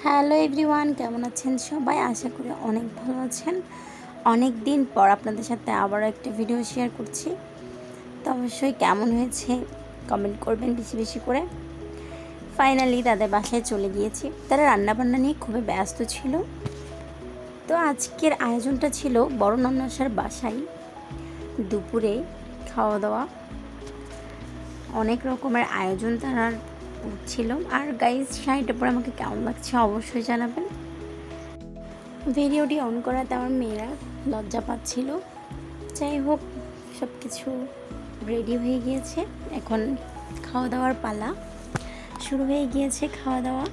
Hello everyone, কেমন আছেন সবাই? আশা করি অনেক ভালো আছেন। অনেক দিন পর আপনাদের সাথে আবারও একটা ভিডিও শেয়ার করছি। তো অবশ্যই কেমন হয়েছে কমেন্ট করবেন বেশি বেশি করে। ফাইনালি তাদের বাসায় চলে গিয়েছি। তারা রান্নাবান্না নিয়ে খুবই ব্যস্ত ছিল। তো আজকের আয়োজনটা ছিল বড় নন্নাসার বাসায় দুপুরে খাওয়া দাওয়া। অনেক রকমের আয়োজন তারা ছিল। আর গাইজ, শাড়িটার পরে আমাকে কেমন লাগছে অবশ্যই জানাবেন। ভিডিওটি অন করাতে আমার মেয়েরা লজ্জা পাচ্ছিল। যাই হোক, সব কিছু রেডি হয়ে গিয়েছে। এখন খাওয়া দাওয়ার পালা শুরু হয়ে গিয়েছে। খাওয়া দাওয়া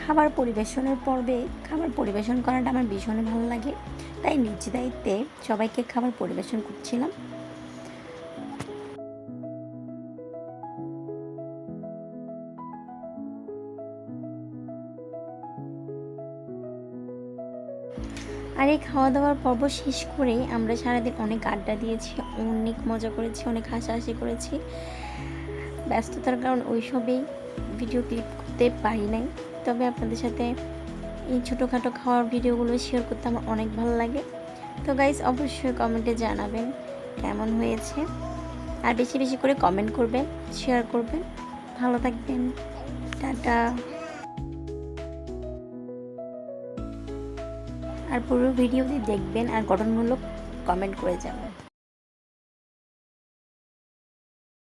খাবার পরিবেশনের পর্বে খাবার পরিবেশন করাটা আমার ভীষণই ভালো লাগে, তাই নিজ দায়িত্বে সবাইকে খাবার পরিবেশন করছিলাম। আর এই খাওয়া দাওয়ার পর্ব শেষ করে আমরা সারাদিন অনেক আড্ডা দিয়েছি, অনেক মজা করেছি, অনেক হাসাহাসি করেছি। ব্যস্ততার কারণ ওইসবেই ভিডিও ক্লিপ করতে পারি নাই। তবে আপনাদের সাথে এই ছোটোখাটো খাওয়ার ভিডিওগুলো শেয়ার করতে আমার অনেক ভালো লাগে। তো গাইস, অবশ্যই কমেন্টে জানাবেন কেমন হয়েছে, আর বেশি বেশি করে কমেন্ট করবেন, শেয়ার করবেন। ভালো থাকবেন, টাটা। আর পুরো ভিডিওটি দেখবেন আর গঠনমূলক কমেন্ট করে যাবেন।